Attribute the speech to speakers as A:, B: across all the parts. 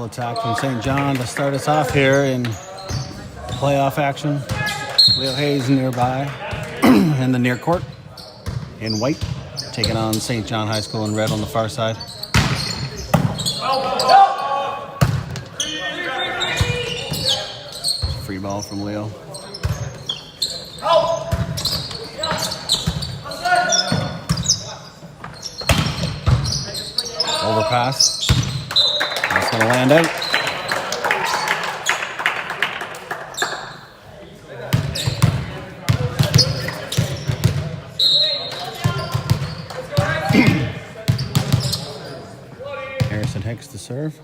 A: Middle attack from St. John to start us off here in playoff action. Leo Hayes nearby in the near court in white, taking on St. John High School in red on the far side. Free ball from Leo. Overpass. That's going to land out. Harrison Hicks to serve.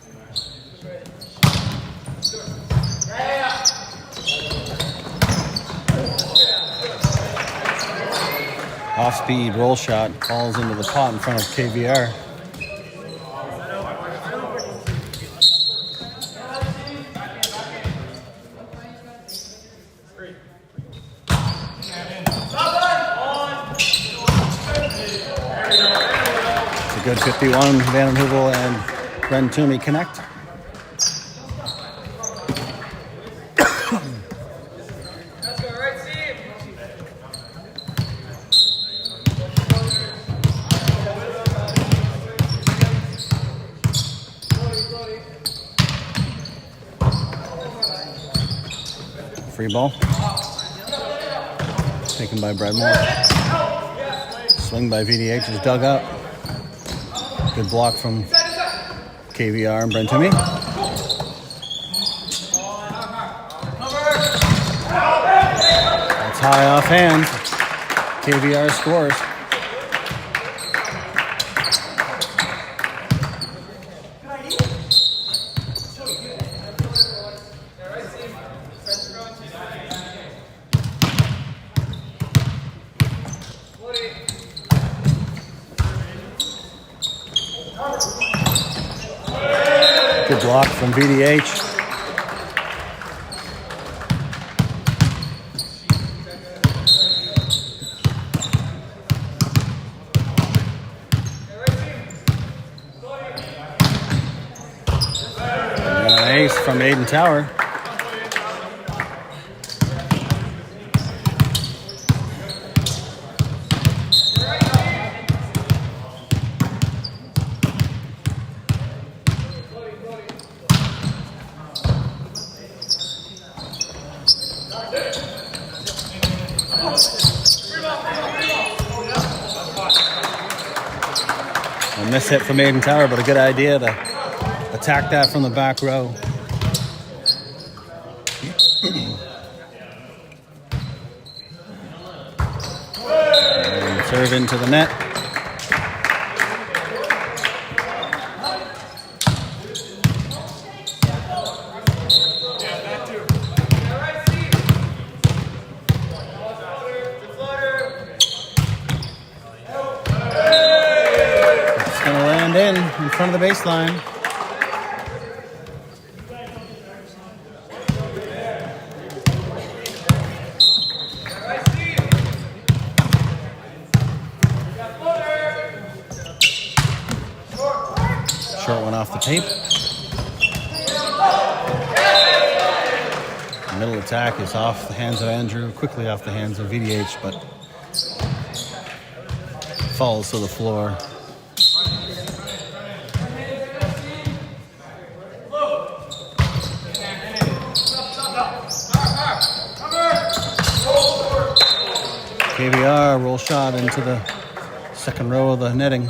A: Off-speed roll shot falls into the pot in front of KVR. It's a good 51. Van Hoovel and Bren Toomey connect. Free ball. Taken by Bradmore. Swing by VDH is dug up. Good block from KVR and Brent Toomey. That's high off hand. KVR scores. Good block from VDH. And an ace from Aiden Tower. A miss hit from Aiden Tower, but a good idea to attack that from the back row. And serve into the net. In front of the baseline. Short one off the tape. Middle attack is off the hands of Andrew, quickly off the hands of VDH, but falls to the floor. KVR roll shot into the second row of the netting.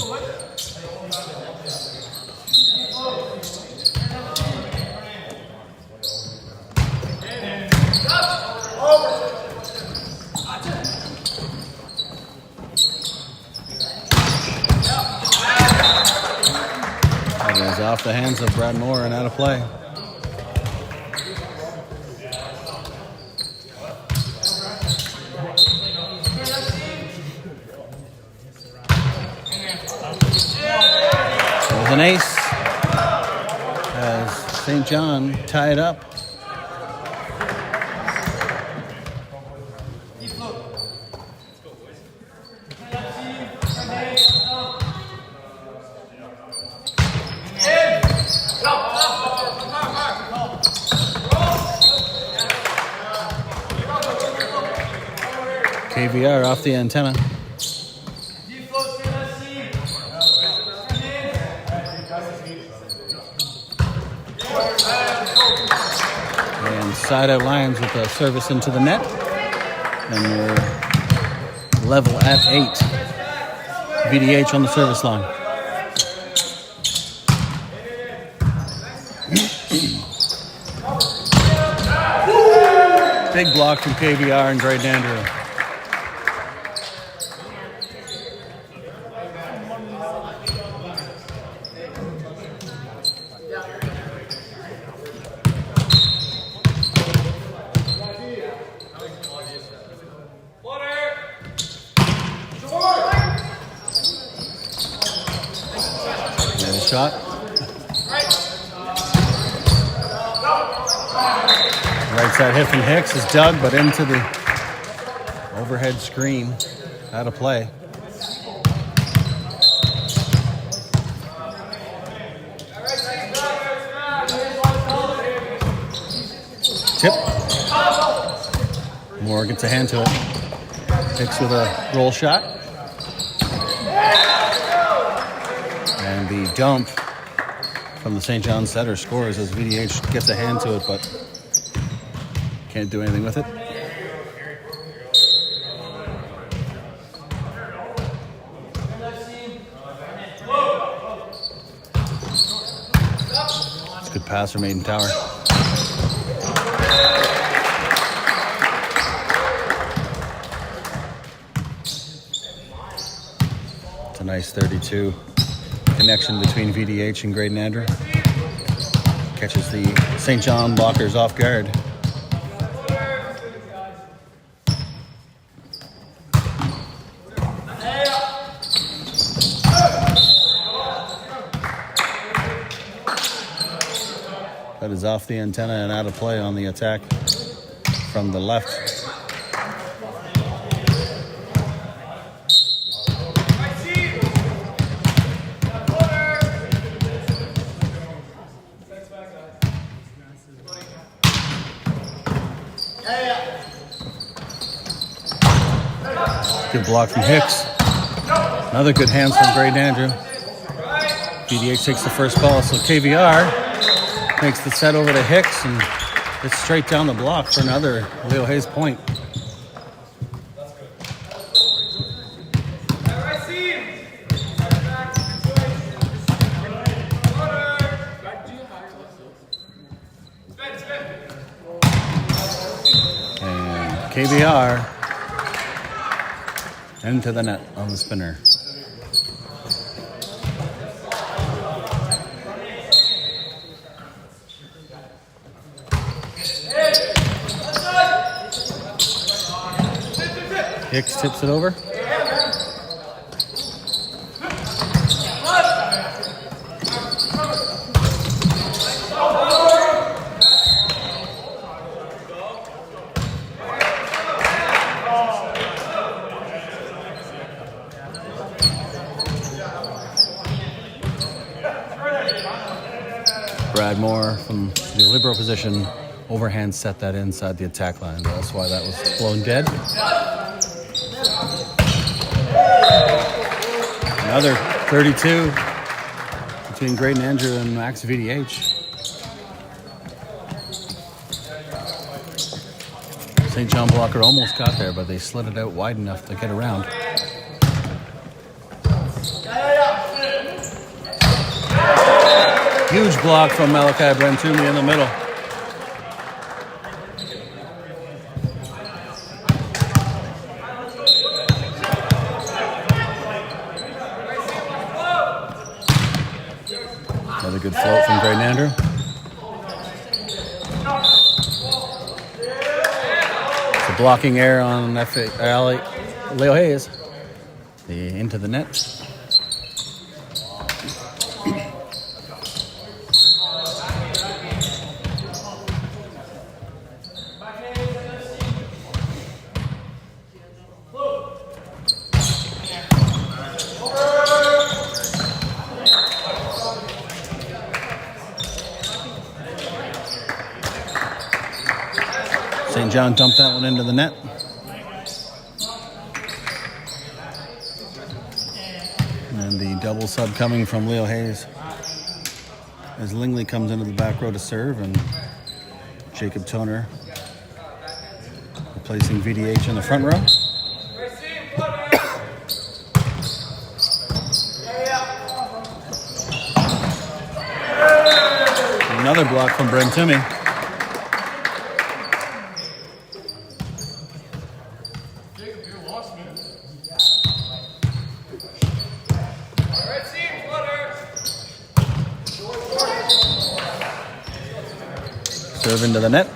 A: That is off the hands of Brad Moore and out of play. An ace as St. John tied up. KVR off the antenna. And side out Lions with a service into the net. And we're level at 8. VDH on the service line. Big block from KVR and Great Andrew. Shot. Right side hit from Hicks is dug, but into the overhead screen. Out of play. Tip. Moore gets a hand to it. Hicks with a roll shot. And the dump from the St. John setter scores as VDH gets a hand to it, but can't do anything with it. It's a good pass from Maiden Tower. It's a nice 32. Connection between VDH and Graydon Andrew. Catches the St. John blockers off guard. That is off the antenna and out of play on the attack from the left. Good block from Hicks. Another good hands from Great Andrew. VDH takes the first ball, so KVR makes the set over to Hicks and it's straight down the block for another Leo Hayes point. And KVR into the net on the spinner. Hicks tips it over. Brad Moore from the libero position, overhand set that inside the attack line. That's why that was blown dead. Another 32 between Graydon Andrew and Max VDH. St. John blocker almost got there, but they slid it out wide enough to get around. Huge block from Malachi Brentumi in the middle. Another good float from Graydon Andrew. It's a blocking error on Leo Hayes. Into the net. St. John dumped that one into the net. And the double sub coming from Leo Hayes as Lingley comes into the back row to serve, and Jacob Toner replacing VDH in the front row. Another block from Brent Toomey. Serve into the net.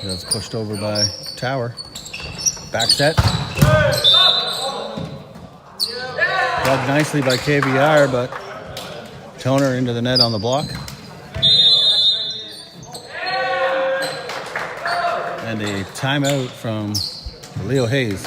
A: That's pushed over by Tower. Back set. Dug nicely by KVR, but Toner into the net on the block. And a timeout from Leo Hayes.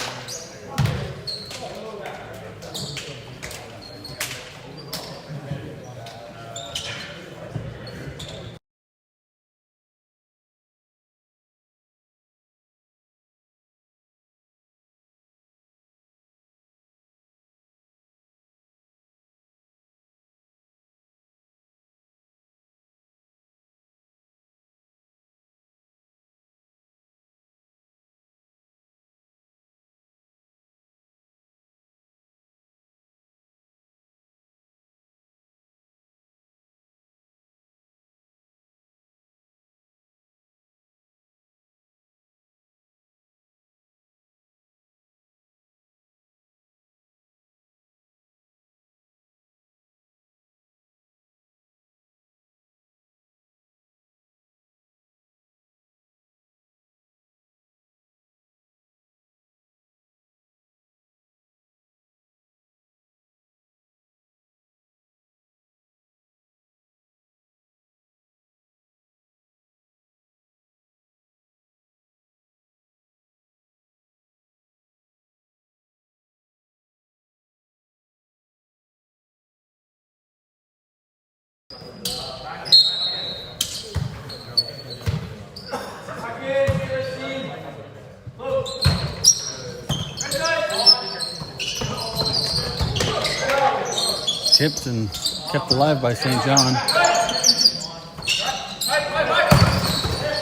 A: Tipped and kept alive by St. John.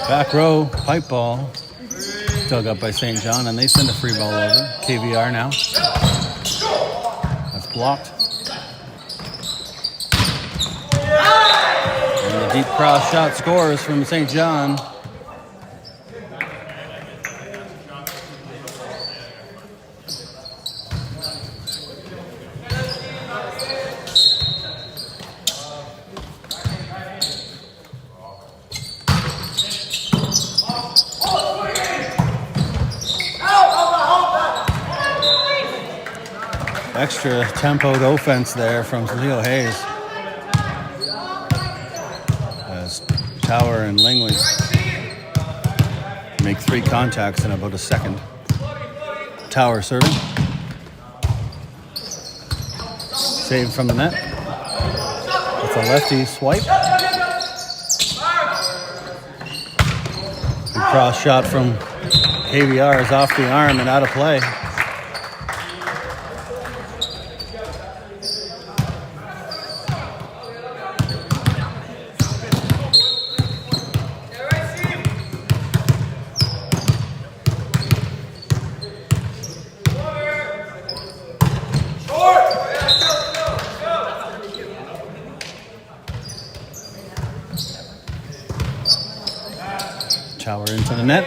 A: Back row, pipe ball, dug up by St. John, and they send a free ball over. KVR now. That's blocked. And the deep cross shot scores from St. John. Extra tempoed offense there from Leo Hayes as Tower and Lingley make 3 contacts in about a second. Tower serving. Saved from the net. It's a lefty swipe. The cross shot from KVR is off the arm and out of play. Tower into the net.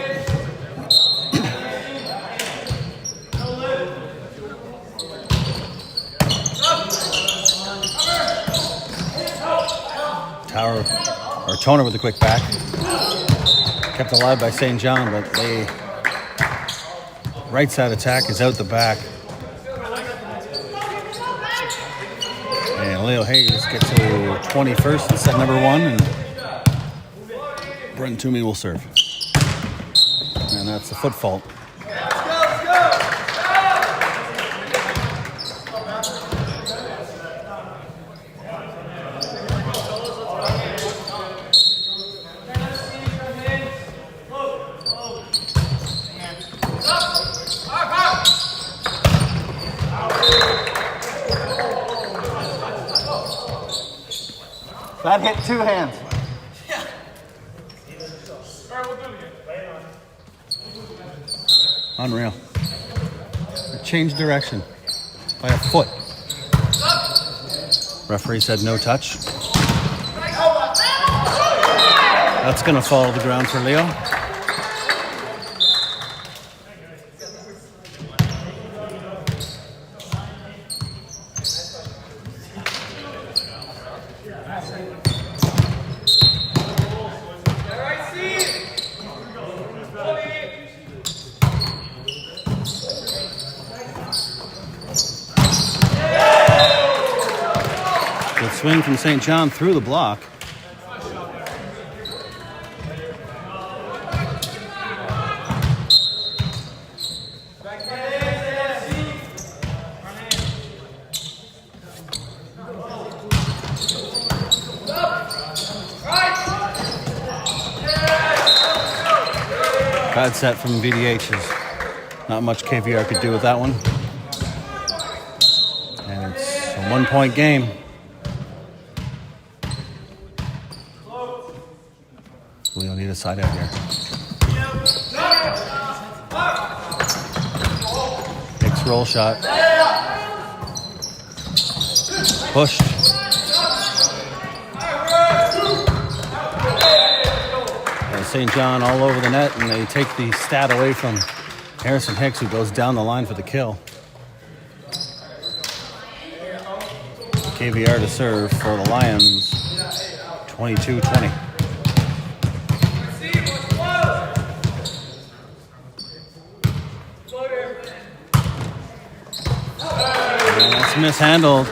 A: Tower or Toner with a quick back. Kept alive by St. John, but they right side attack is out the back. And Leo Hayes gets to 21st and set number 1, and Brent Toomey will serve. And that's a foot fault. That hit 2 hands. Unreal. It changed direction by a foot. Referee said no touch. That's going to fall to the ground for Leo. Good swing from St. John through the block. Bad set from VDHs. Not much KVR could do with that one. And it's a 1-point game. We don't need a side out here. Hicks roll shot. Pushed. St. John all over the net, and they take the stat away from Harrison Hicks, who goes down the line for the kill. KVR to serve for the Lions, 22-20. And that's mishandled.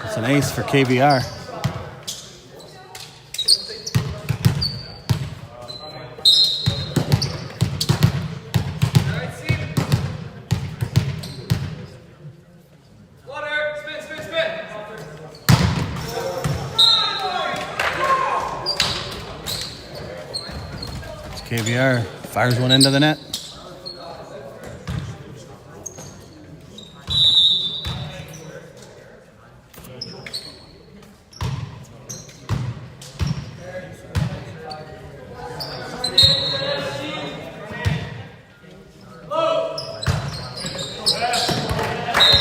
A: It's an ace for KVR. KVR fires one into the net.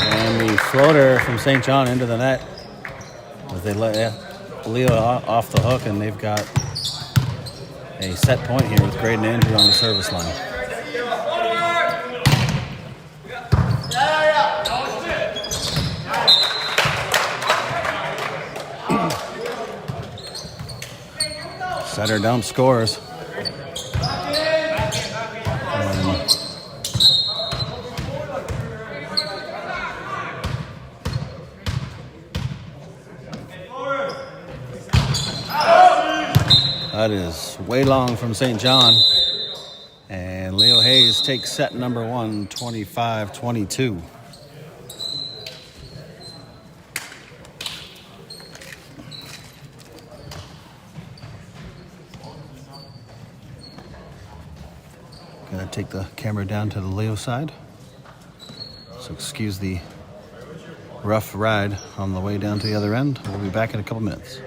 A: And the floater from St. John into the net as they let Leo off the hook, and they've got a set point here with Graydon Andrew on the service line. Setter dump scores. That is way long from St. John. And Leo Hayes takes set number 1, 25-22. Gonna take the camera down to the Leo side. So excuse the rough ride on the way down to the other end. We'll be back in a couple minutes.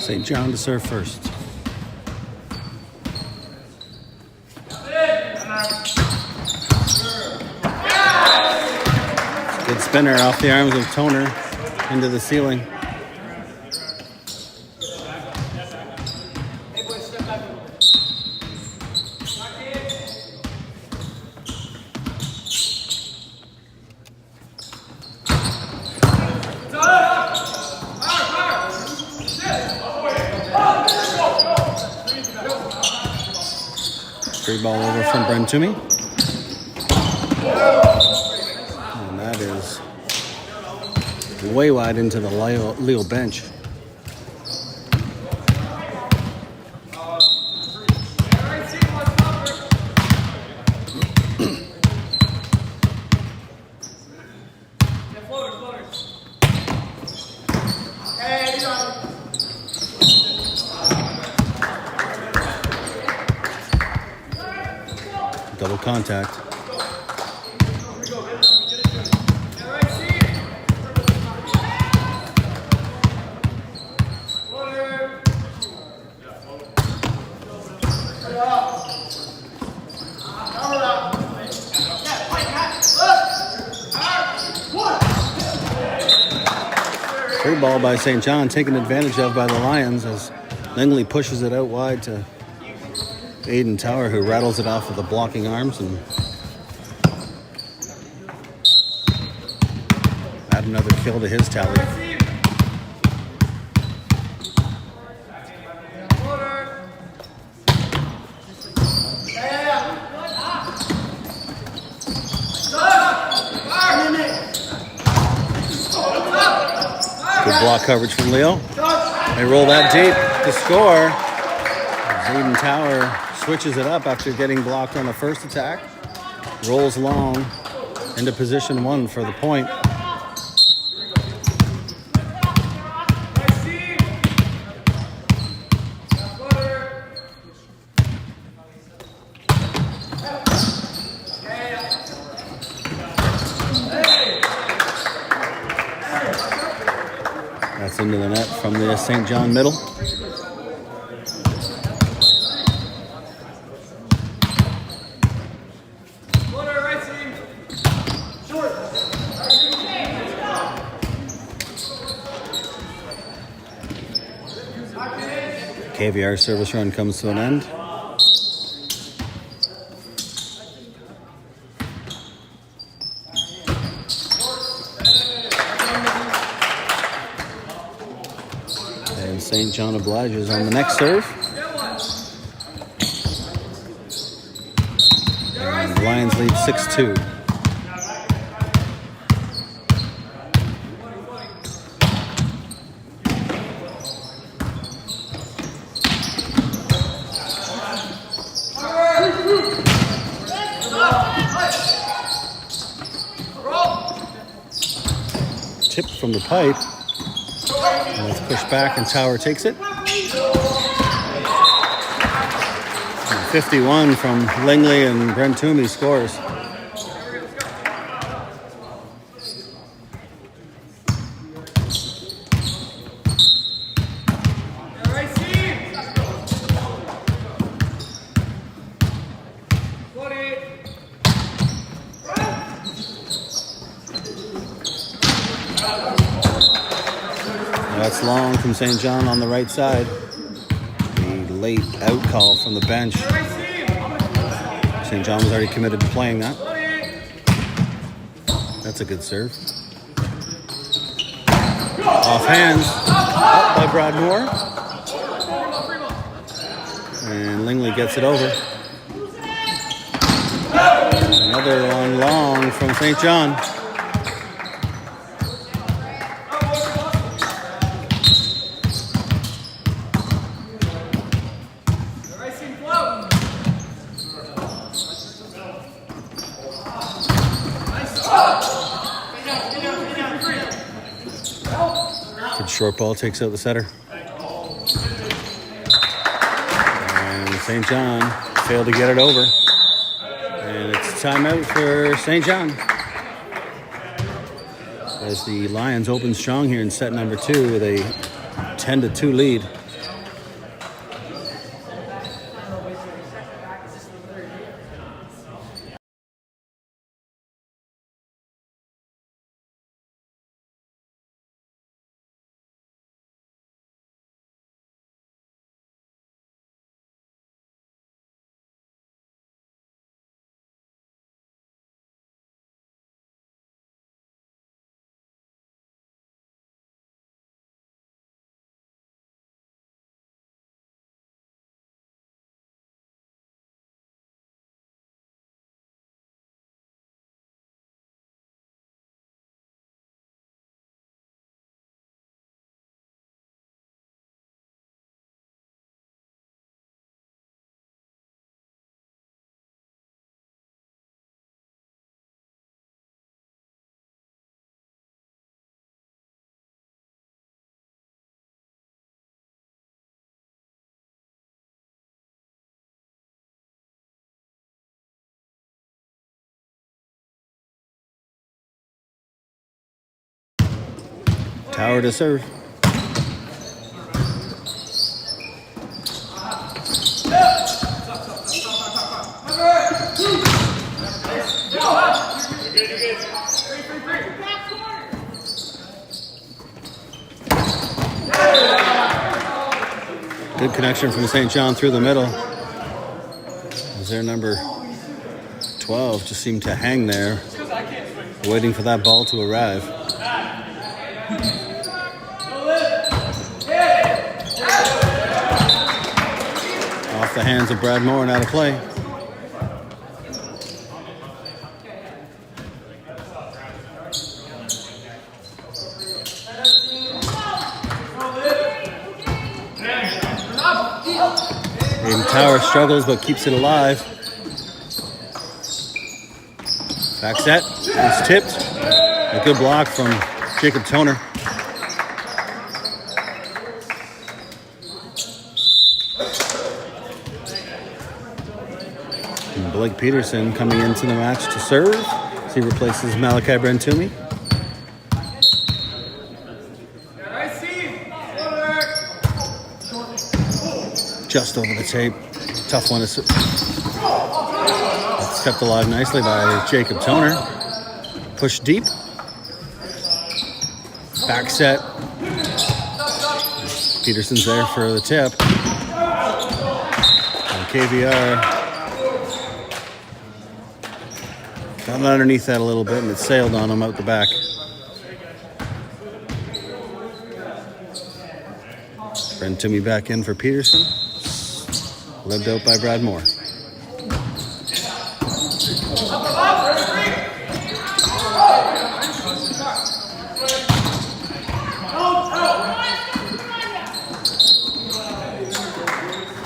A: St. John to serve first. Good spinner off the arms of Tourney into the ceiling. Free ball over from Tourney. And that is way wide into the Leo bench. Double contact. Free ball by St. John, taken advantage of by the Lions as Langley pushes it out wide to Aiden Tower, who rattles it off with the blocking arms and add another kill to his tally. Good block coverage from Leo. They roll that deep to score. Aiden Tower switches it up after getting blocked on the first attack. Rolls long into position one for the point. That's into the net from the St. John middle. KVR service run comes to an end. And St. John obliges on the next serve. And the Lions lead 6-2. Tip from the pipe. And it's pushed back and Tower takes it. And 51 from Langley and Tourney scores. That's long from St. John on the right side. The late out call from the bench. St. John was already committed to playing that. That's a good serve. Off hands. Up by Broadmoor. And Langley gets it over. Another one long from St. John. Good short ball takes out the setter. And St. John failed to get it over. And it's timeout for St. John. As the Lions open strong here in set number 2 with a 10-2 lead. Tower to serve. Good connection from St. John through the middle. As their number 12 just seemed to hang there, waiting for that ball to arrive. Off the hands of Brad Moore and out of play. Aiden Tower struggles but keeps it alive. Back set, it's tipped. A good block from Jacob Toner. And Blake Peterson coming into the match to serve as he replaces Malachi Brentumi. Just over the tape. Tough one to... It's kept alive nicely by Jacob Toner. Push deep. Back set. Peterson's there for the tip. And KVR got underneath that a little bit and it sailed on him out the back. Brentumi back in for Peterson. Lived out by Brad Moore.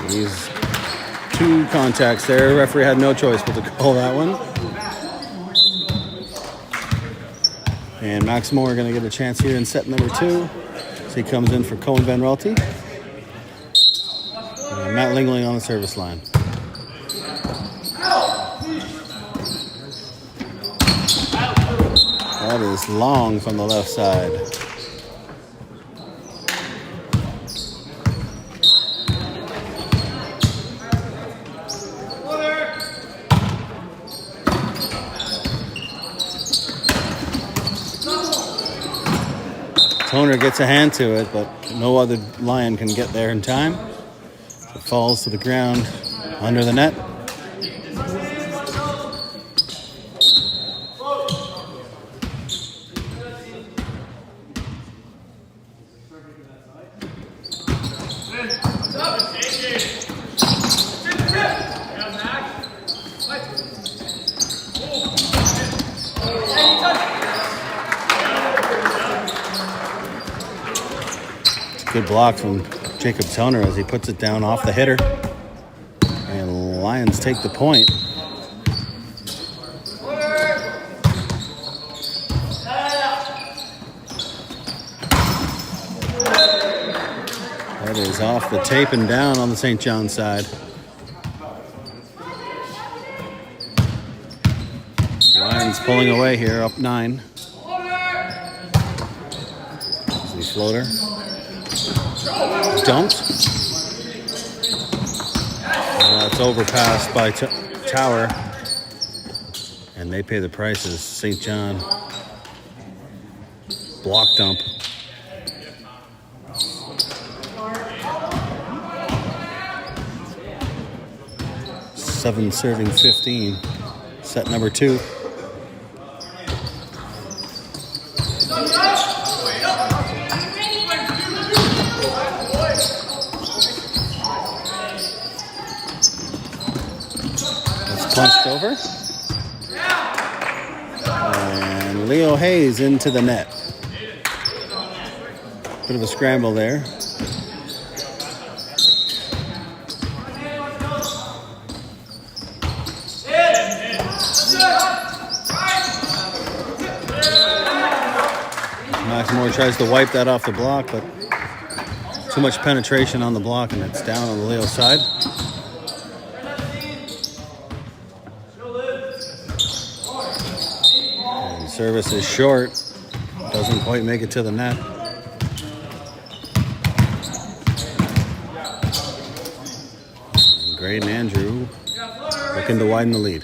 A: He's 2 contacts there. Referee had no choice but to call that one. And Max Moore going to get a chance here in set number 2. So he comes in for Cohen Van Ralty. And Matt Lingling on the service line. That is long from the left side. Toner gets a hand to it, but no other Lion can get there in time. It falls to the ground under the net. Good block from Jacob Toner as he puts it down off the hitter. And Lions take the point. That is off the tape and down on the St. John side. Lions pulling away here, up 9. Easy floater. Dumped. And that's overpassed by Tower. And they pay the prices. St. John. Block dump. Seven serving 15. Set number 2. Punched over. And Leo Hayes into the net. Bit of a scramble there. Max Moore tries to wipe that off the block, but too much penetration on the block and it's down on the Leo side. Service is short. Doesn't quite make it to the net. Hayden Andrew looking to widen the lead.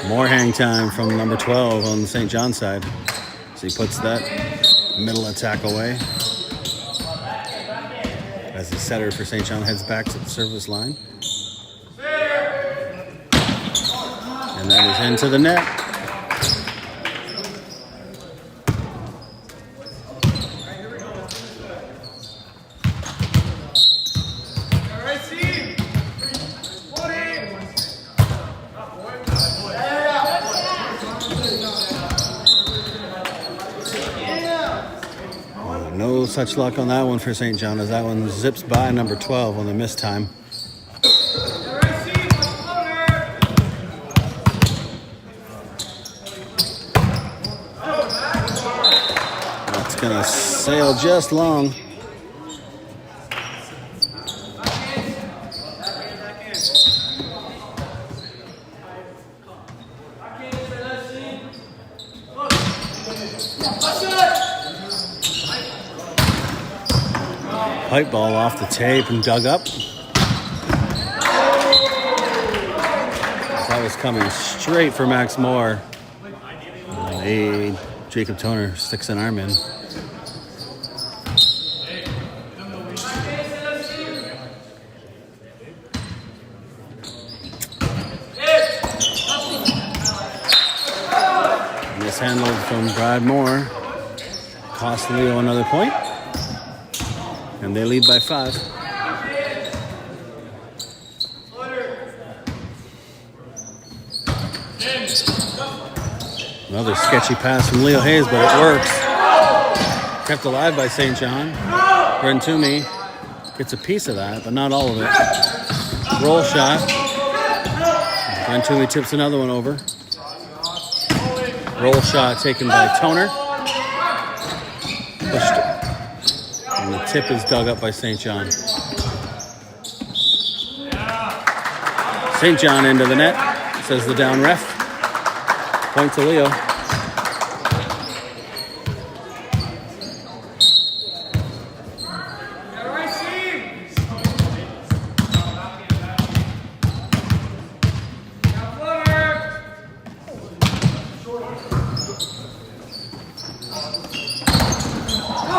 A: More hang time from number 12 on the St. John side. So he puts that middle attack away. As the setter for St. John heads back to the service line. And that is into the net. No such luck on that one for St. John as that one zips by number 12 on the missed time. That's gonna sail just long. Pipe ball off the tape and dug up. That was coming straight for Max Moore. Jacob Toner sticks an arm in. Mishandled from Brad Moore. Cost Leo another point. And they lead by 5. Another sketchy pass from Leo Hayes, but it works. Kept alive by St. John. Brent Toomey gets a piece of that, but not all of it. Roll shot. Brent Toomey tips another one over. Roll shot taken by Toner. Pushed it. And the tip is dug up by St. John. St. John into the net, says the down ref. Point to Leo.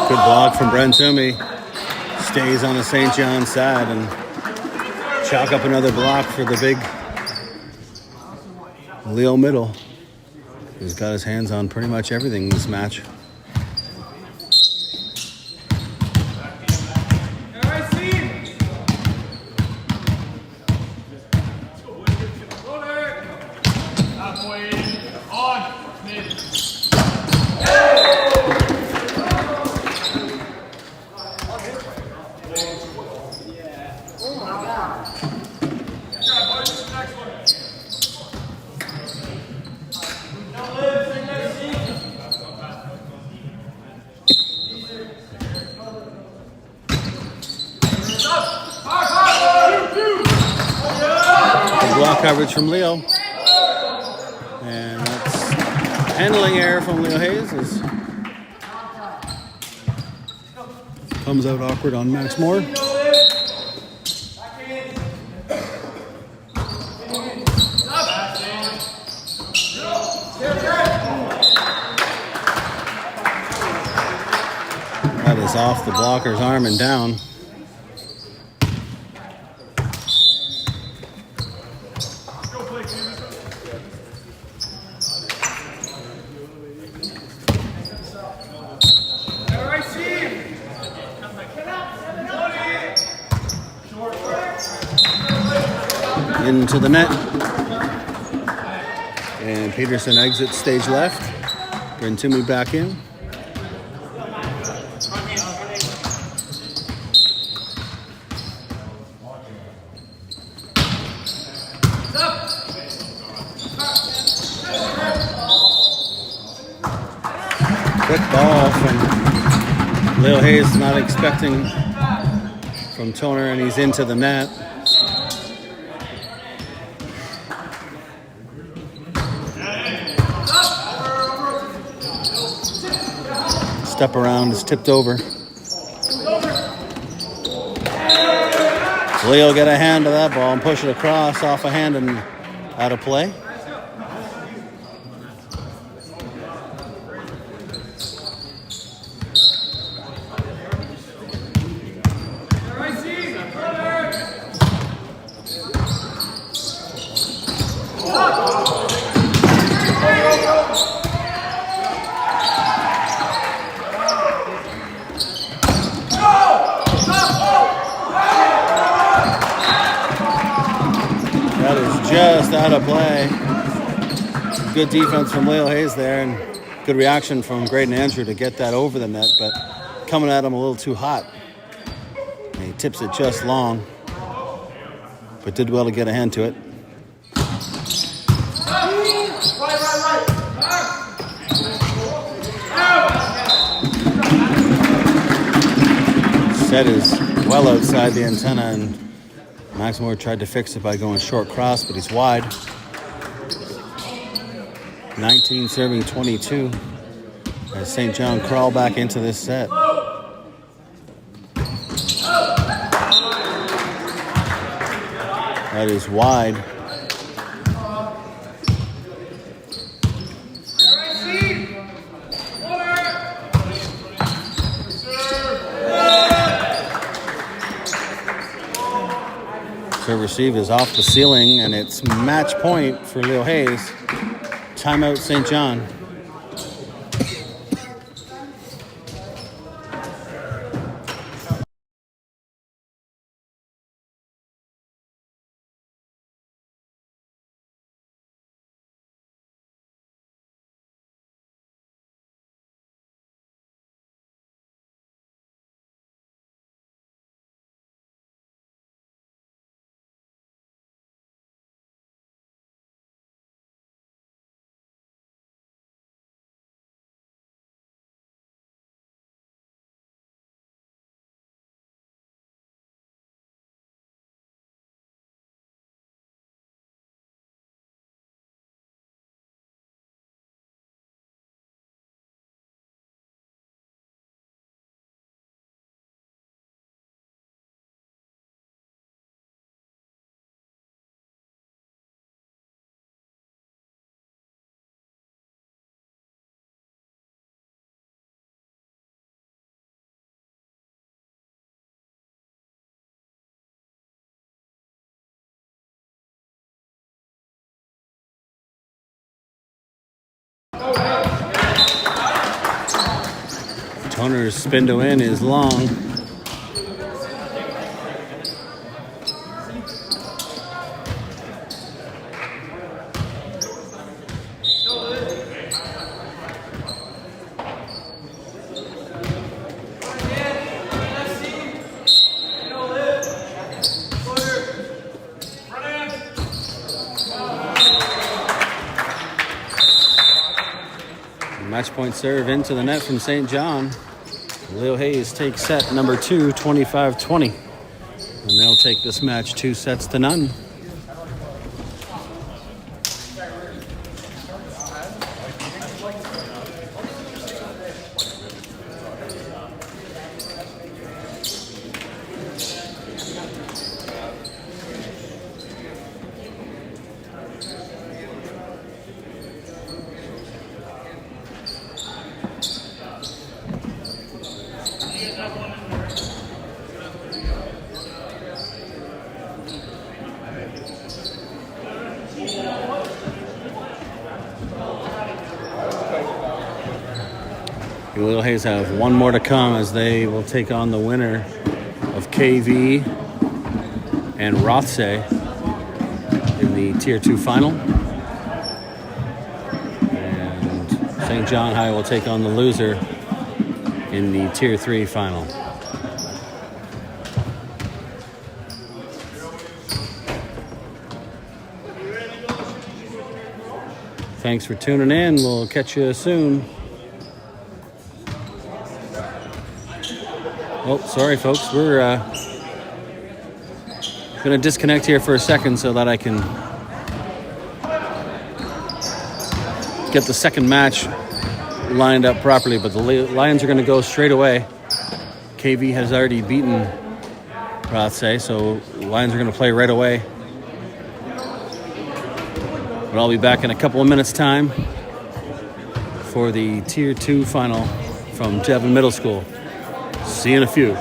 A: Good block from Brent Toomey. Stays on the St. John side and chalk up another block for the big Leo Middle. He's got his hands on pretty much everything in this match. Block coverage from Leo. And that's handling error from Leo Hayes. Comes out awkward on Max Moore. That is off the blocker's arm and down. Into the net. And Peterson exits stage left. Brent Toomey back in. Quick ball from Leo Hayes, not expecting from Toner, and he's into the net. step around is tipped over. Leo get a hand to that ball and push it across off a hand and out of play. That is just out of play. Good defense from Leo Hayes there, and good reaction from Graydon Andrew to get that over the net, but coming at him a little too hot. And he tips it just long, but did well to get a hand to it. Set is well outside the antenna, and Maximore tried to fix it by going short cross, but he's wide. 19 serving 22 as St. John crawl back into this set. That is wide. Serve receive is off the ceiling, and it's match point for Leo Hayes. Timeout, St. John. Toner's spin to win is long. Match point serve into the net from St. John. Leo Hayes takes set number 2, 25-20. And they'll take this match 2-0. Leo Hayes have one more to come as they will take on the winner of KV and Rothsay in the Tier 2 final. And St. John High will take on the loser in the Tier 3 final. Thanks for tuning in. We'll catch you soon. Oh, sorry, folks. We're going to disconnect here for a second so that I can get the second match lined up properly, but the Lions are going to go straight away. KV has already beaten Varsity, so Lions are going to play right away. But I'll be back in a couple of minutes' time for the Tier 2 final from Devon Middle School. See you in a few.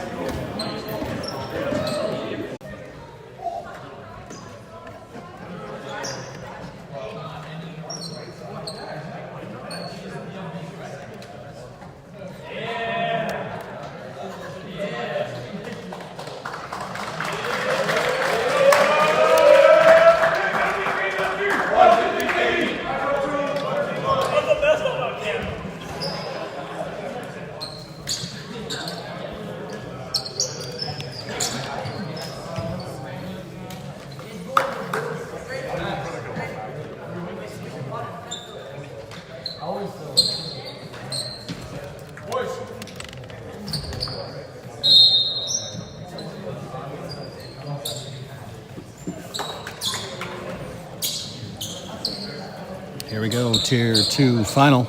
A: Here we go, Tier 2 final.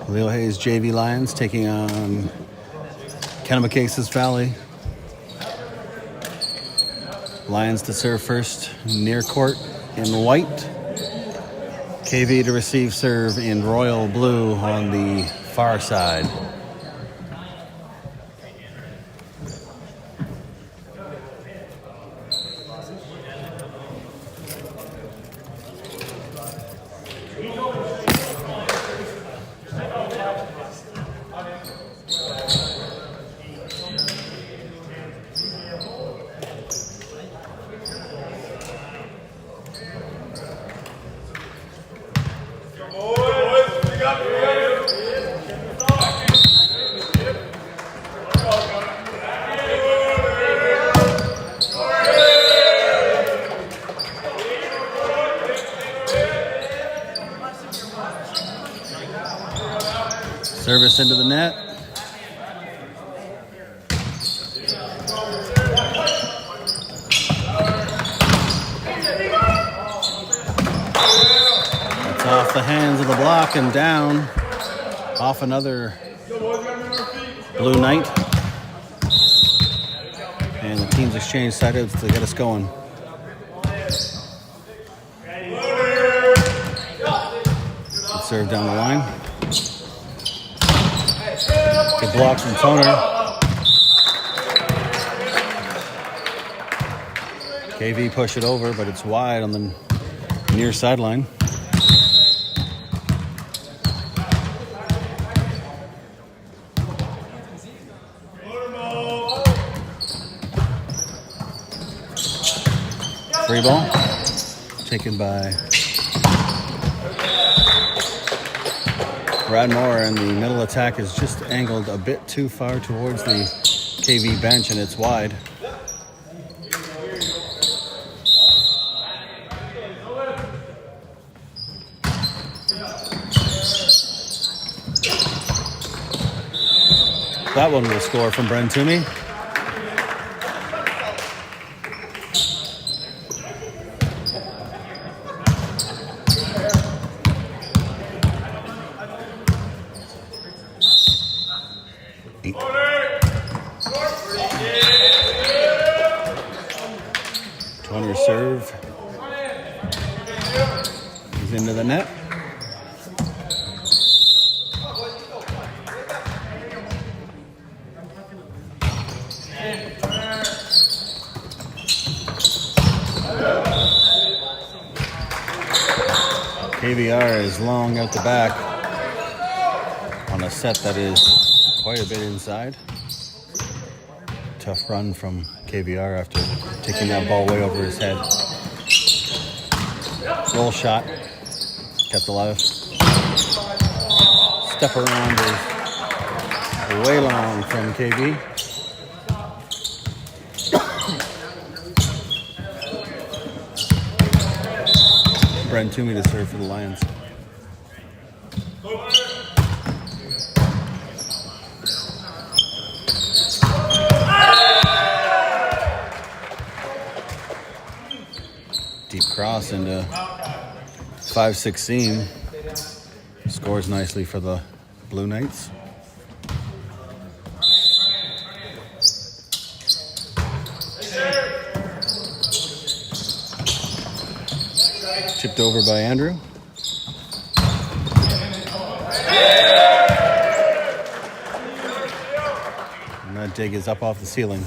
A: Leo Hayes JV Lions taking on Kennebecasis Valley. Lions to serve first, near court in white. KV to receive serve in royal blue on the far side. Service into the net. It's off the hands of the block and down. Off another blue knight. And the teams exchange sides to get us going. Good serve down the line. Good block from Tourney. KV push it over, but it's wide on the near sideline. Free ball taken by Brad Moore, and the middle attack is just angled a bit too far towards the KV bench, and it's wide. That one will score from Tourney. Tourney serve. He's into the net. KVR is long out the back on a set that is quite a bit inside. Tough run from KVR after taking that ball way over his head. Roll shot, kept alive. Step around is way long from KV. Tourney to serve for the Lions. Deep cross into 5-16. Scores nicely for the Blue Knights. Tipped over by Andrew. And that dig is up off the ceiling.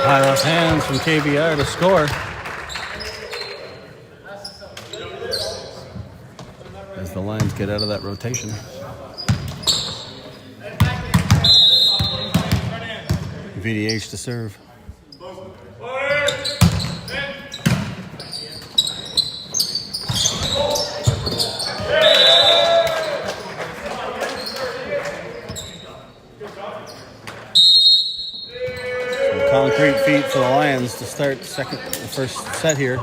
A: High off hands from KBR to score. As the Lions get out of that rotation. VDH to serve. Concrete feet for the Lions to start the first set here,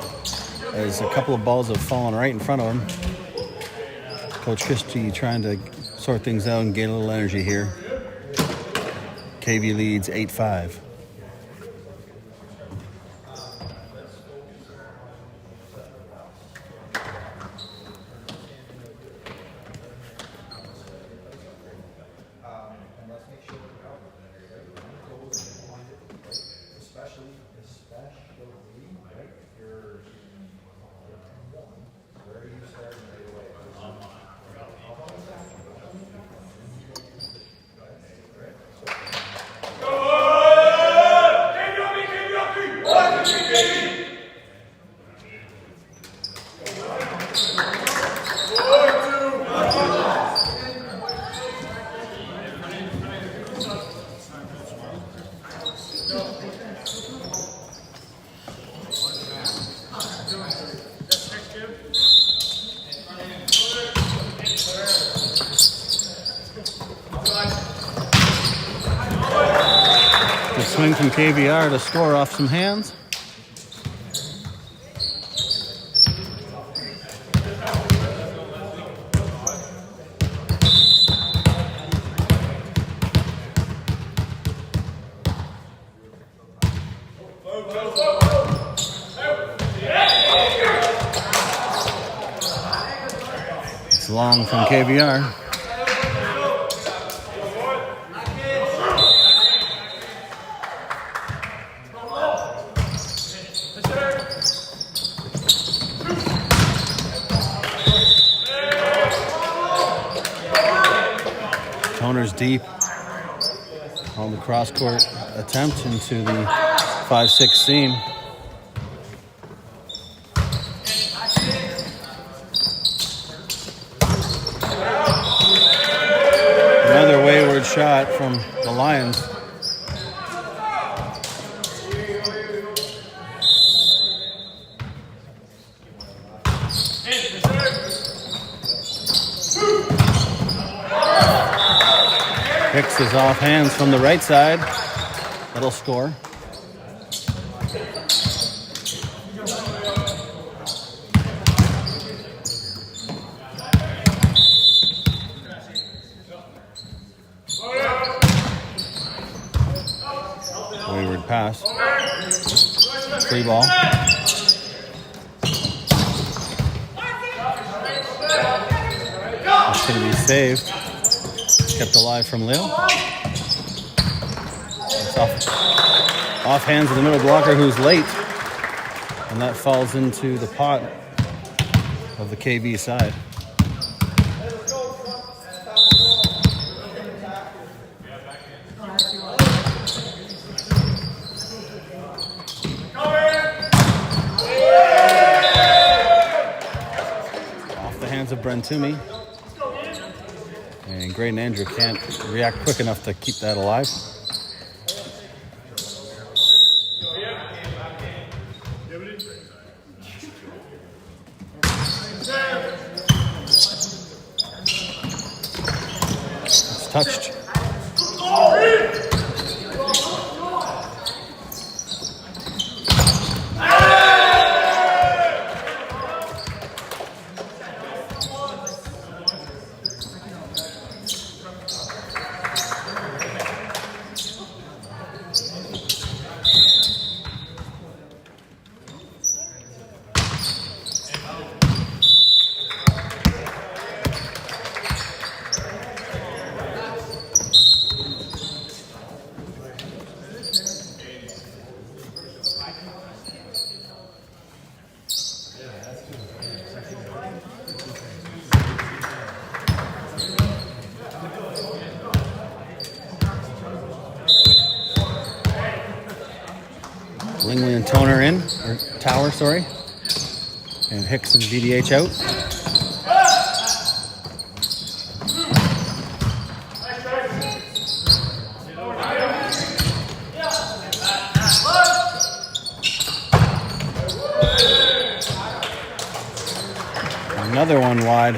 A: as a couple of balls have fallen right in front of him. Coach Christie trying to sort things out and gain a little energy here. KV leads 8-5. Swing from KVR to score off some hands. It's long from KVR. Deep on the cross-court attempt into the 5-6 seam. Another wayward shot from the Lions. Hicks is off hands from the right side. That'll score. Wayward pass. Free ball. That's going to be saved. Kept alive from Leo. It's off hands of the middle blocker who's late. And that falls into the pot of the KV side. Off the hands of Brentumi. And Gray and Andrew can't react quick enough to keep that alive. It's touched. Langley and Toner in, or Tower, sorry. And Hicks and VDH out. Another one wide.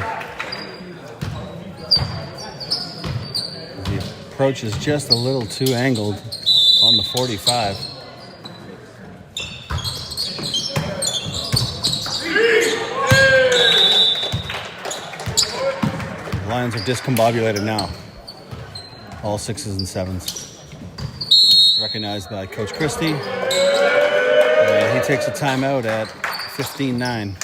A: The approach is just a little too angled on the 45. Lions are discombobulated now. All 6s and 7s. Recognized by Coach Christie. He takes a timeout at 15-9.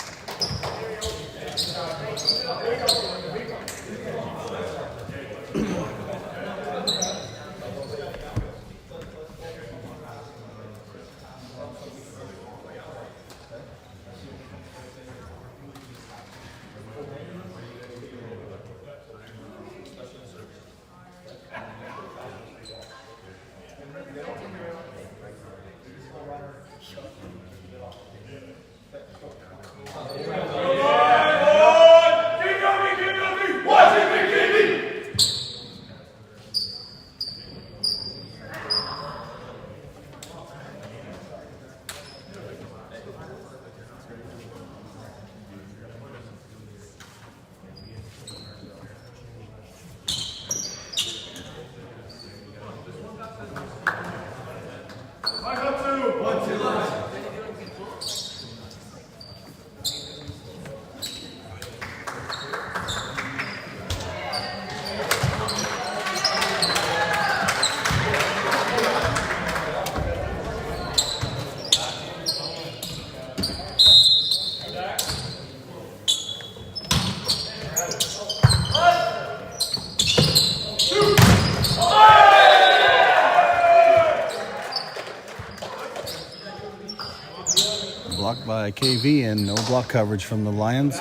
A: Blocked by KV and no block coverage from the Lions.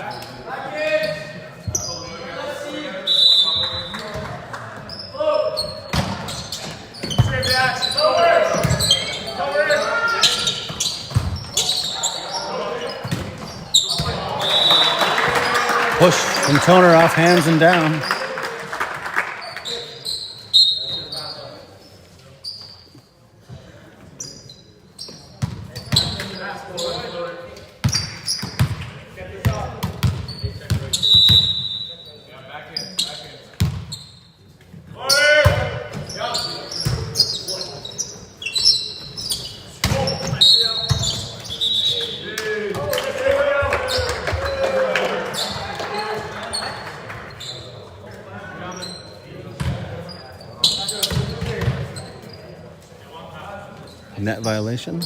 A: Push from Toner off hands and down. Net violation.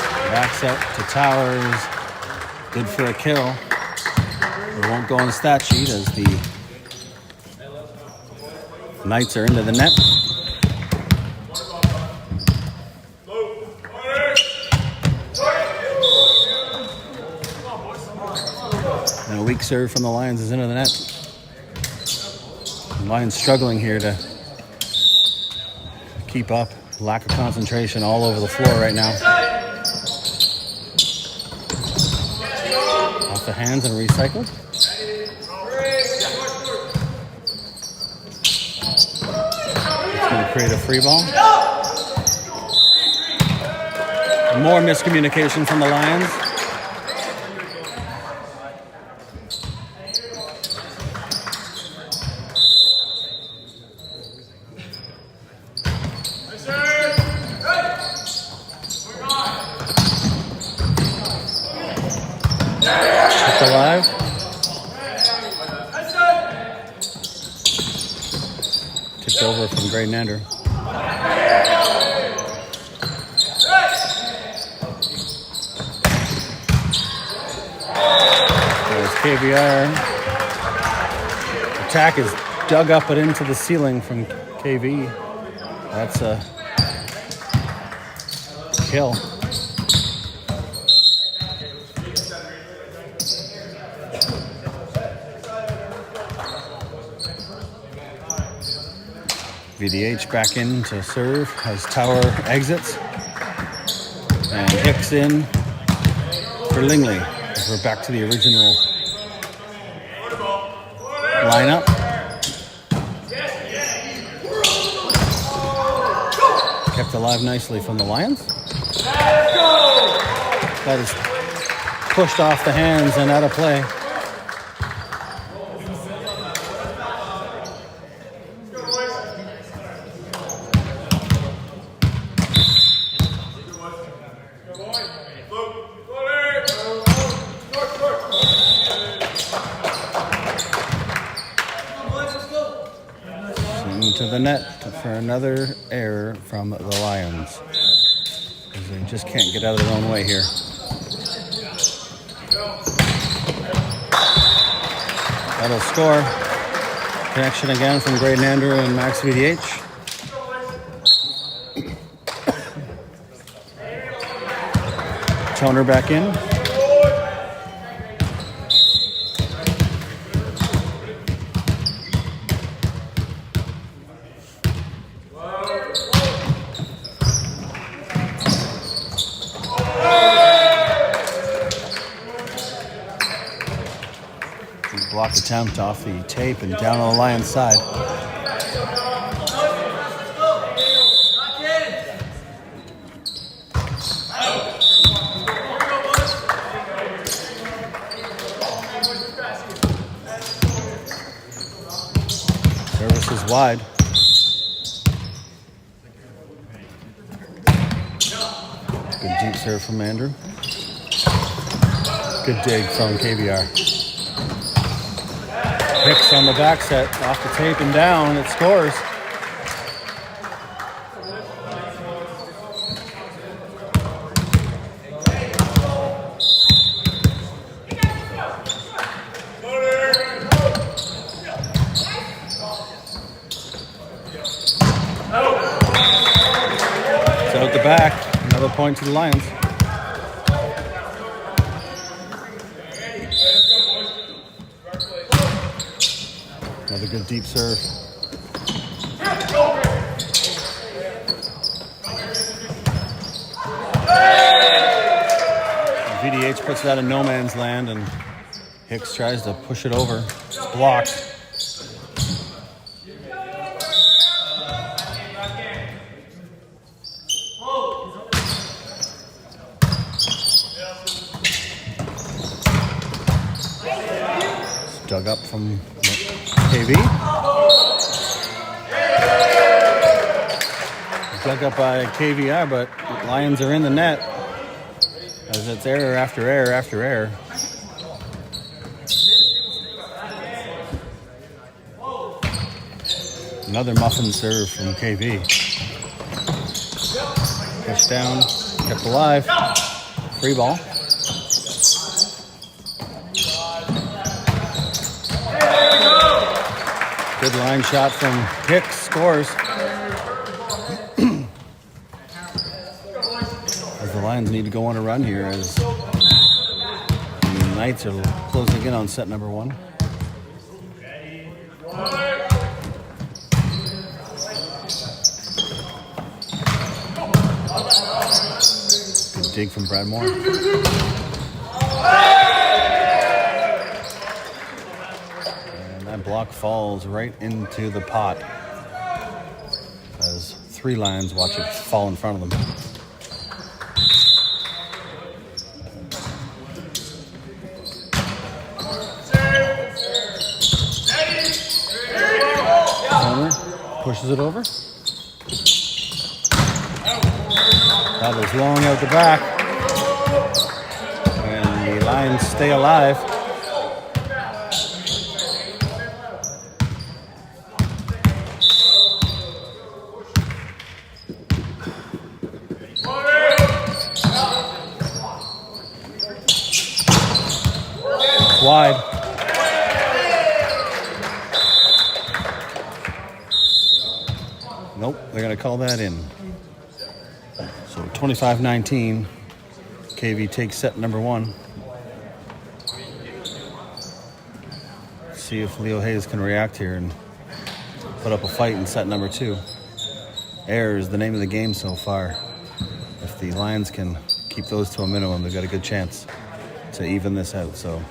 A: Backs up to Towers. Good for a kill. It won't go on the stat sheet as the Knights are into the net. weak serve from the Lions is into the net. The Lions struggling here to keep up. Lack of concentration all over the floor right now. Off the hands and recycled. It's going to create a free ball. More miscommunication from the Lions. Alive. Tipped over from Gray Nander. There's KVR. Attack is dug up but into the ceiling from KV. That's a kill. VDH back in to serve as Tower exits. And Hicks in for Lingley. We're back to the original lineup. Kept alive nicely from the Lions. That is pushed off the hands and out of play. To the net for another error from the Lions. Because they just can't get out of their own way here. That'll score. Connection again from Gray Nander and Max VDH. Toner back in. Block attempt off the tape and down on the Lions side. Service is wide. Good deep serve from Andrew. Good dig from KVR. Hicks on the back set, off the tape and down, it scores. So at the back, another point to the Lions. Another good deep serve. VDH puts that in no man's land and Hicks tries to push it over. It's blocked. Dug up from KV. Dug up by KVR, but Lions are in the net as it's error after error after error. Another muffin serve from KV. Pushed down, kept alive. Free ball. Good line shot from Hicks, scores. As the Lions need to go on a run here as the Knights are closing in on set number 1. Good dig from Bradmore. And that block falls right into the pot as 3 Lions watch it fall in front of them. Pushes it over. That is long out the back. And the Lions stay alive. It's wide. Nope, they're going to call that in. So 25-19, KV takes set number 1. See if Leo Hayes can react here and put up a fight in set number 2. Air is the name of the game so far. If the Lions can keep those to a minimum, they've got a good chance to even this out. So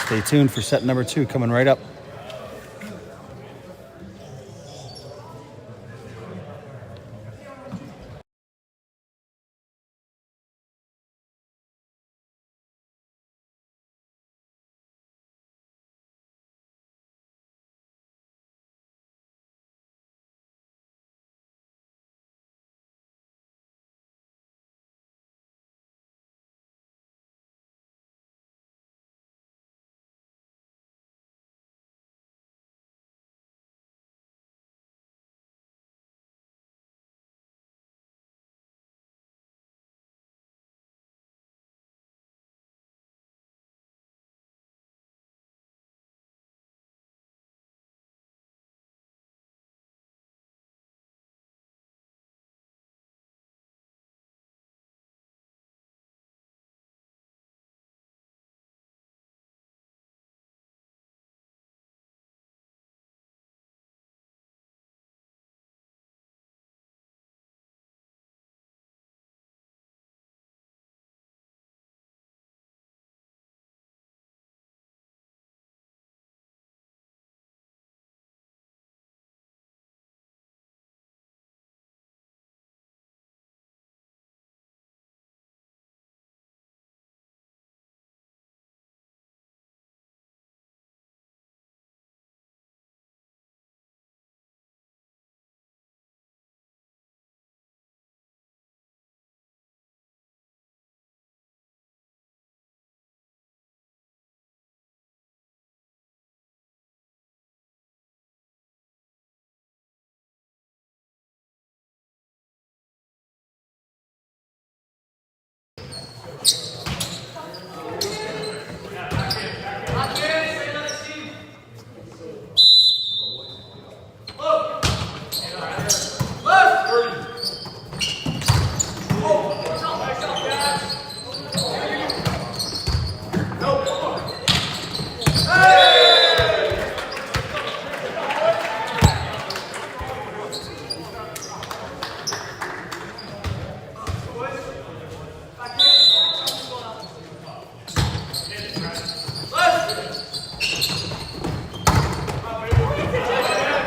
A: stay tuned for set number 2 coming right up.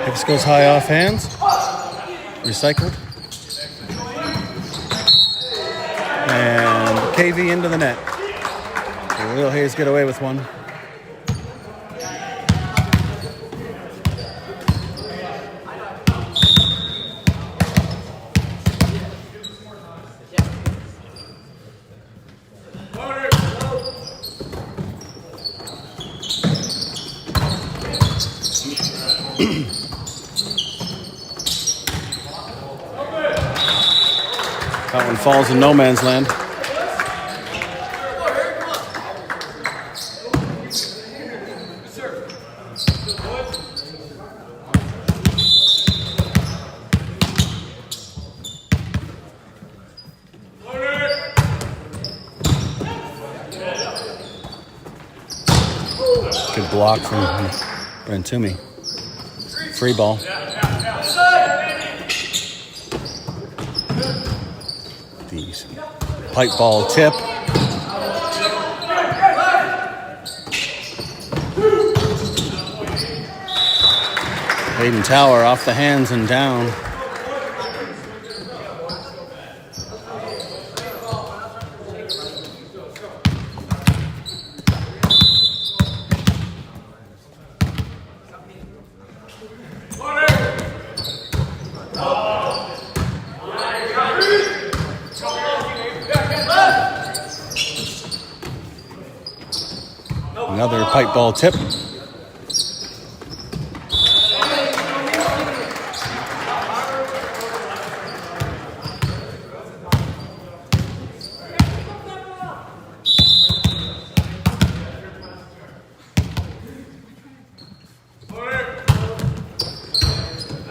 A: This goes high off hands. Recycled. And KV into the net. Leo Hayes get away with one. That one falls in no man's land. Good block from Tourney. Free ball. The pipe ball tip. Hayden Tower off the hands and down. Another pipe ball tip.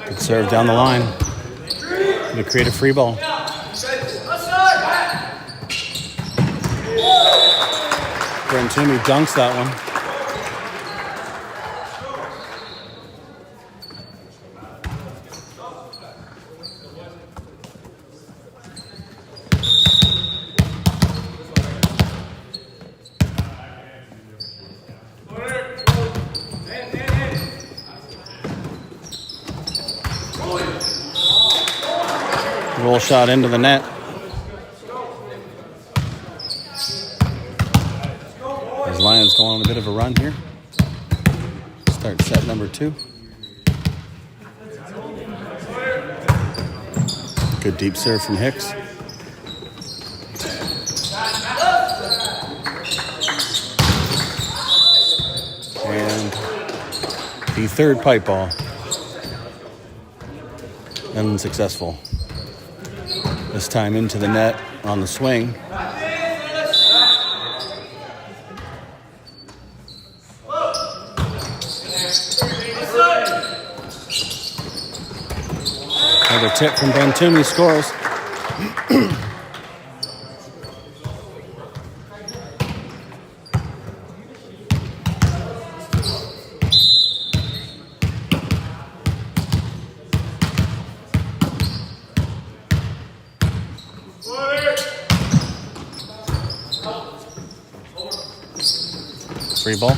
A: Good serve down the line. Going to create a free ball. Tourney dunks that one. Roll shot into the net. Lions go on a bit of a run here. Start set number 2. Good deep serve from Hicks. And the third pipe ball. Unsuccessful. This time into the net on the swing. Another tip from Tourney scores. Free ball.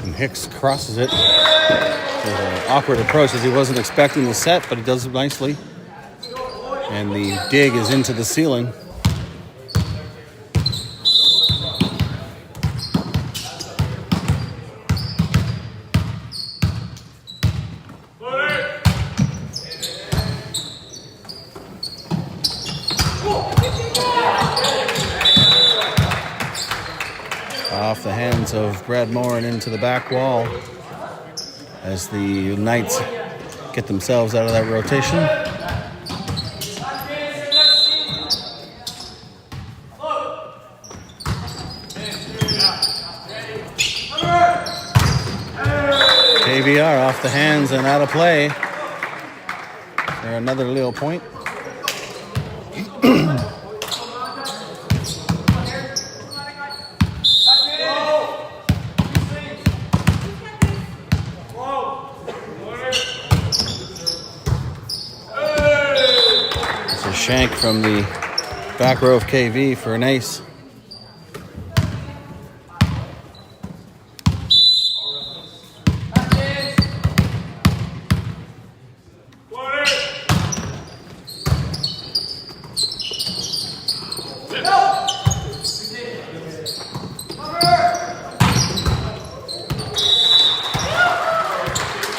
A: And Hicks crosses it. With an awkward approach as he wasn't expecting the set, but he does it nicely. And the dig is into the ceiling. Off the hands of Brad Moore and into the back wall as the Knights get themselves out of that rotation. KVR off the hands and out of play for another little point. Shank from the back row of KV for an ace.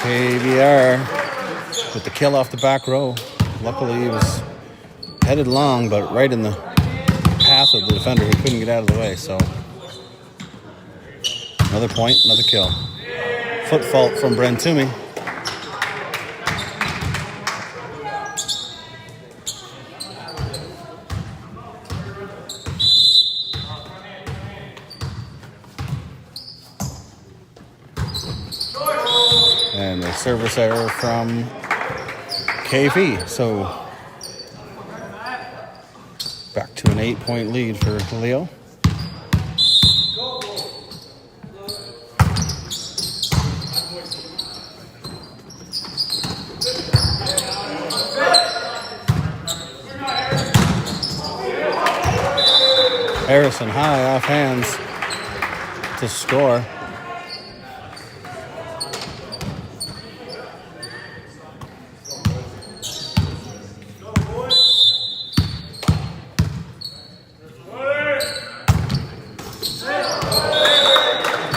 A: KVR with the kill off the back row. Luckily he was headed long, but right in the path of the defender who couldn't get out of the way. So another point, another kill. Foot fault from Tourney. And a service error from KV. So back to an 8-point lead for Leo. Harrison high off hands to score.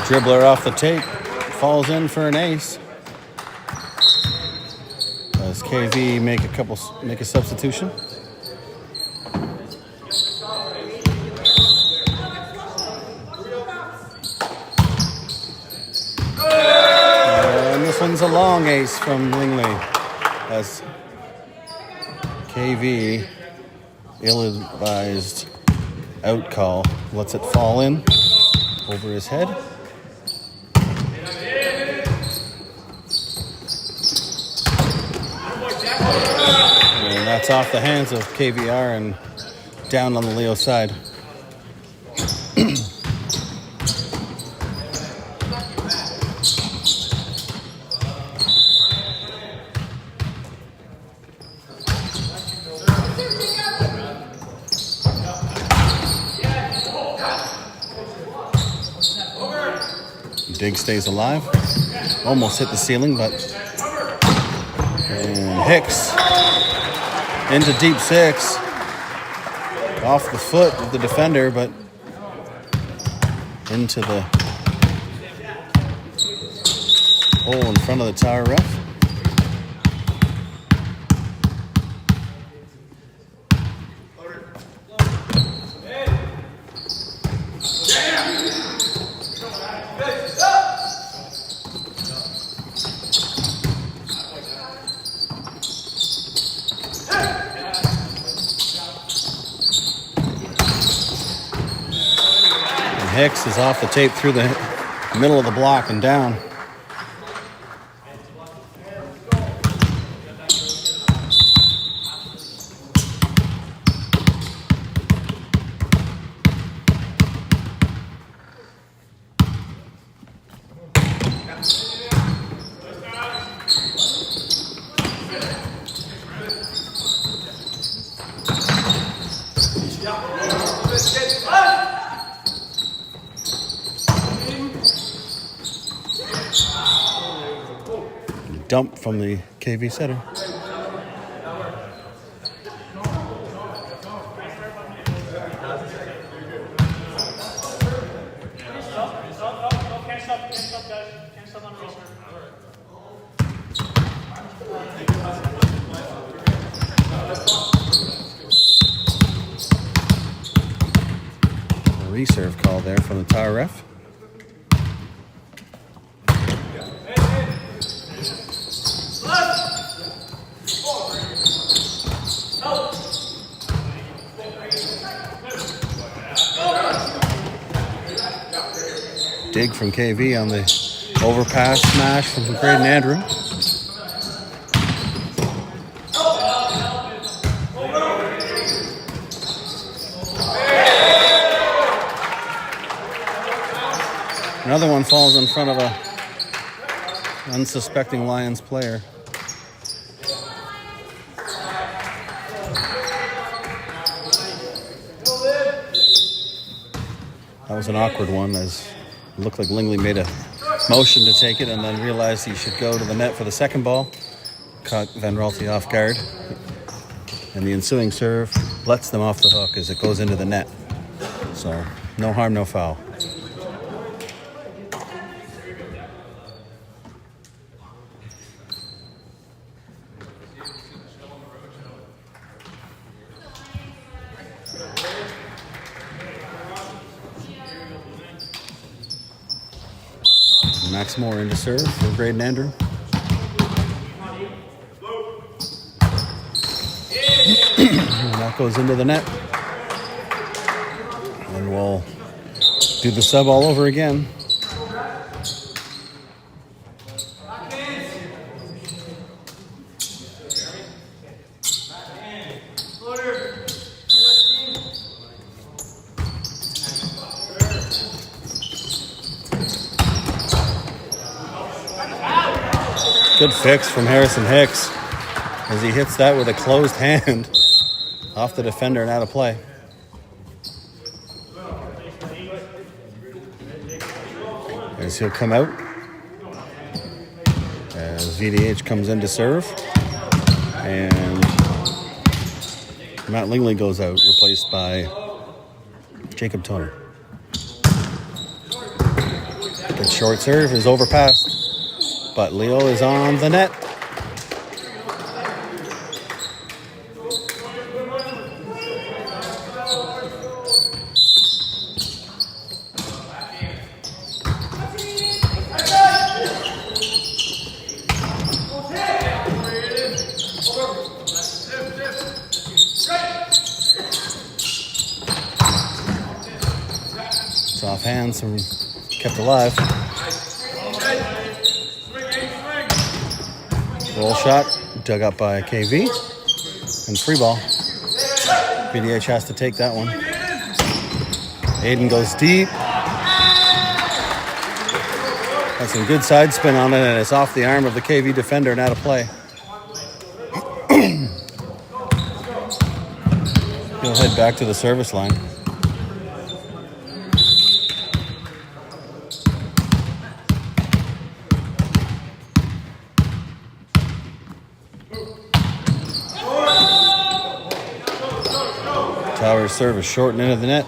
A: Dribbler off the tape, falls in for an ace. As KV make a substitution. And this one's a long ace from Lingley. As KV, ill-advised out call, lets it fall in over his head. And that's off the hands of KVR and down on the Leo side. Dig stays alive. Almost hit the ceiling, but... And Hicks into deep six. Off the foot of the defender, but into the hole in front of the tower ref. Hicks is off the tape through the middle of the block and down. Dump from the KV setter. A reserve call there from the tower ref. Dig from KV on the overpass smash from Braden Andrew. Another one falls in front of a unsuspecting Lions player. That was an awkward one, as it looked like Lingley made a motion to take it and then realized he should go to the net for the second ball. Caught Van Raalte off guard. And the ensuing serve lets them off the hook as it goes into the net. So, no harm, no foul. Max Moore into serve for Braden Andrew. And that goes into the net. And we'll do the sub all over again. Good fix from Harrison Hicks as he hits that with a closed hand off the defender and out of play. as he'll come out as VDH comes in to serve, and Matt Lingley goes out, replaced by Jacob Tourney. The short serve is overpassed, but Leo is on the net. It's off hands and kept alive. Roll shot, dug up by KV, and free ball. VDH has to take that one. Aiden goes deep. Got some good side spin on it, and it's off the arm of the KV defender and out of play. He'll head back to the service line. Towers' service short and into the net.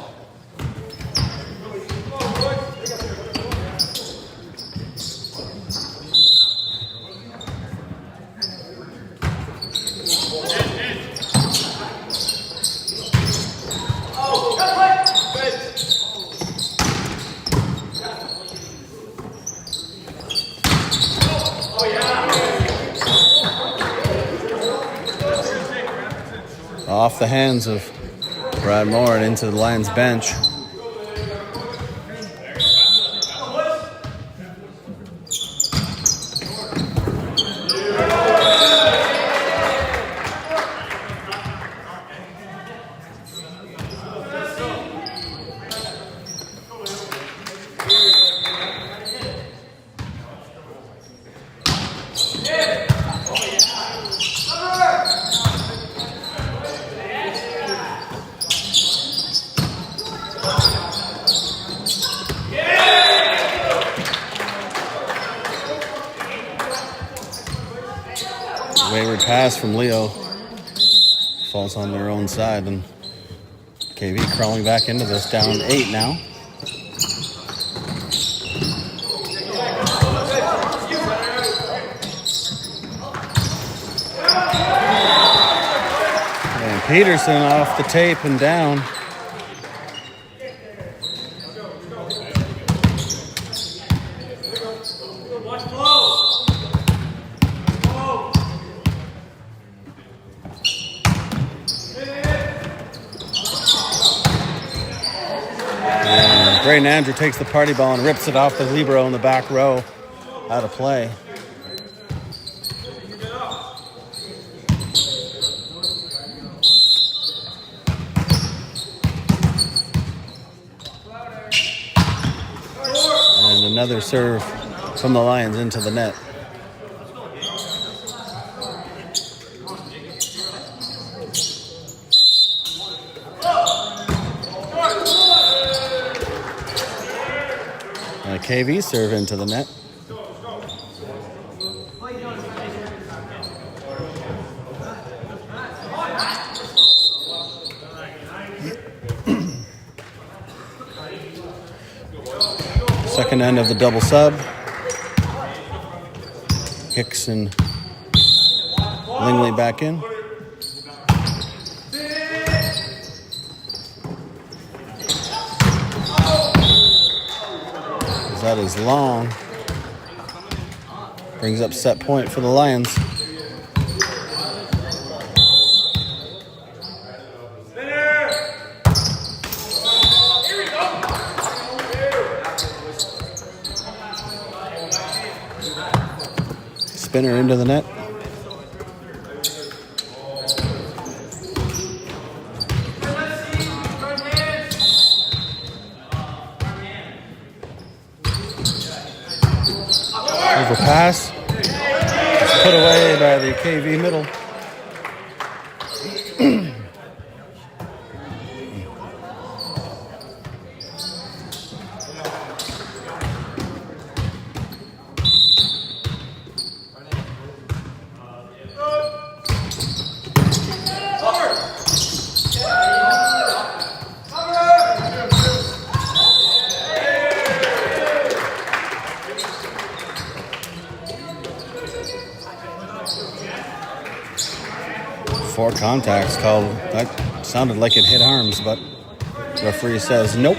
A: Off the hands of Brad Moore and into the Lions bench. Wayward pass from Leo falls on their own side, and KV crawling back into this, down 8 now. And Peterson off the tape and down. Brayden Andrew takes the party ball and rips it off the libero in the back row, out of play. And another serve from the Lions into the net. And a KV serve into the net. Second end of the double sub. Hicks and Lingley back in. That is long. Brings up set point for the Lions. Spinner into the net. Overpass. It's put away by the KV middle. Four contacts called. That sounded like it hit arms, but referee says nope.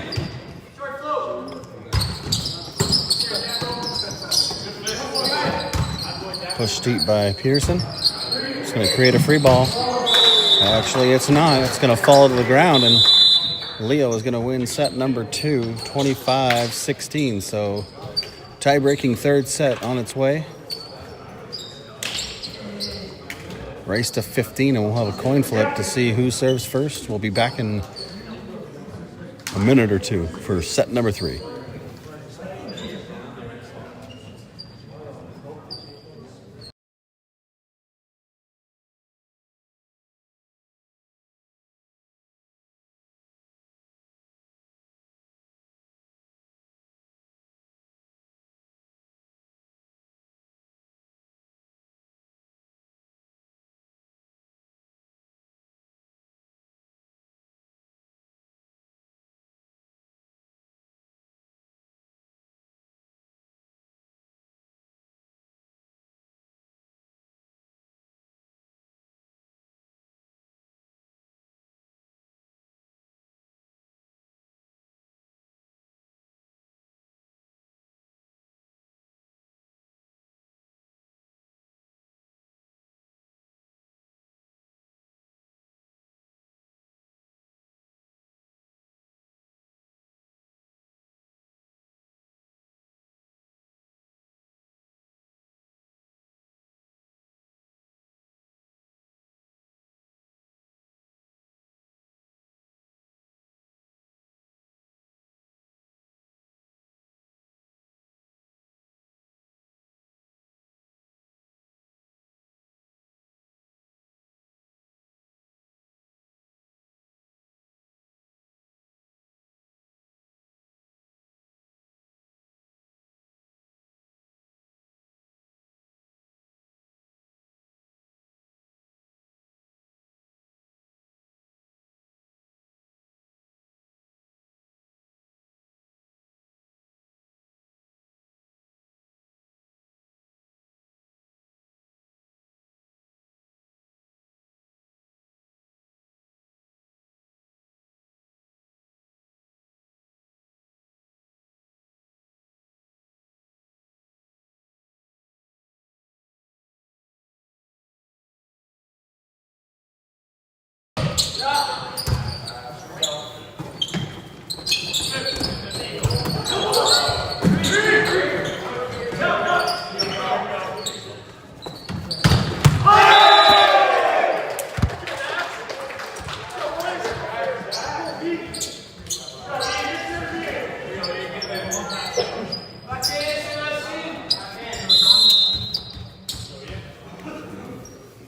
A: Push deep by Pearson. It's going to create a free ball. Actually, it's not. It's going to fall to the ground, and Leo is going to win set number 2, 25-16. So tie-breaking third set on its way. Race to 15, and we'll have a coin flip to see who serves first. We'll be back in a minute or two for set number 3.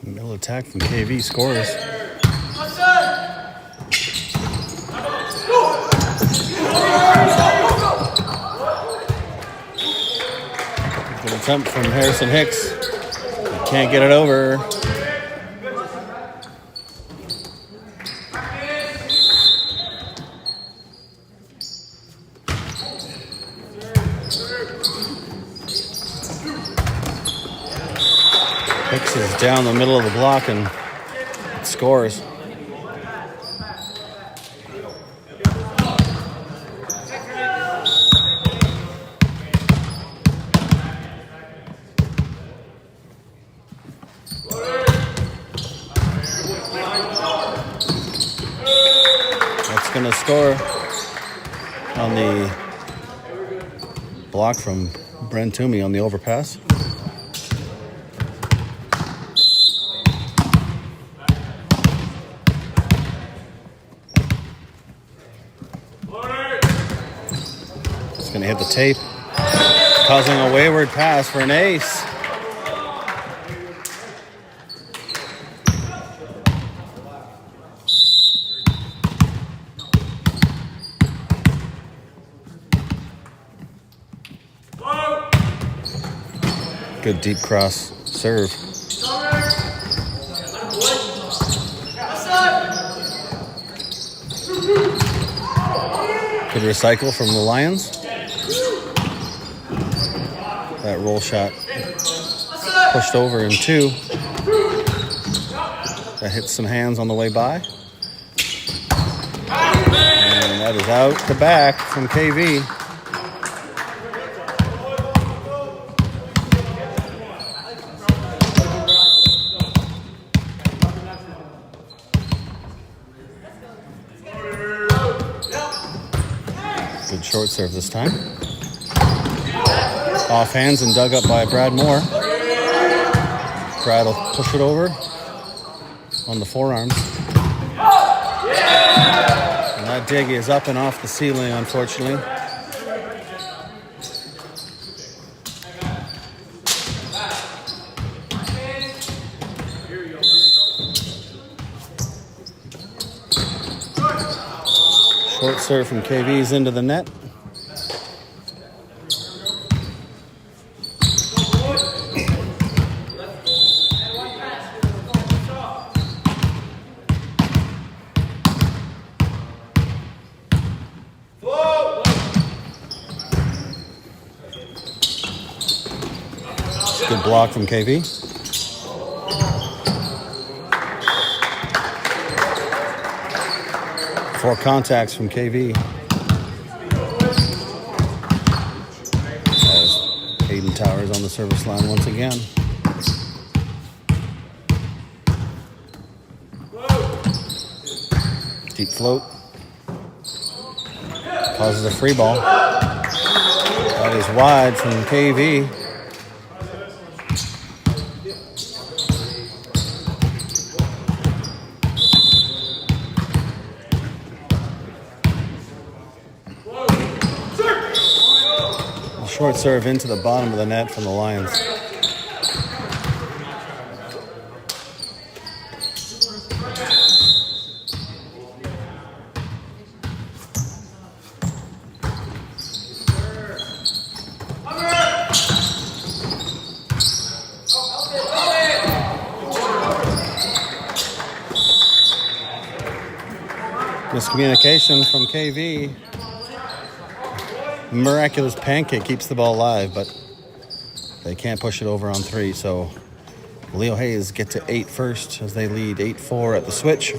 A: No attack from KV scores. Good attempt from Harrison Hicks. Can't get it over. Hicks is down the middle of the block and scores. That's going to score on the block from Brent Toomey on the overpass. It's going to hit the tape, causing a wayward pass for an ace. Good deep cross serve. Good recycle from the Lions. That roll shot pushed over in 2. That hits some hands on the way by. And that is out to back from KV. Good short serve this time. Off hands and dug up by Brad Moore. Brad will push it over on the forearms. And that dig is up and off the ceiling, unfortunately. Short serve from KV's into the net. Good block from KV. Four contacts from KV. As Hayden Towers on the service line once again. Deep float. Causes a free ball. That is wide from KV. Short serve into the bottom of the net from the Lions. Miscommunication from KV. Miraculous pancake keeps the ball alive, but they can't push it over on three. So Leo Hayes get to 8 first as they lead 8-4 at the switch.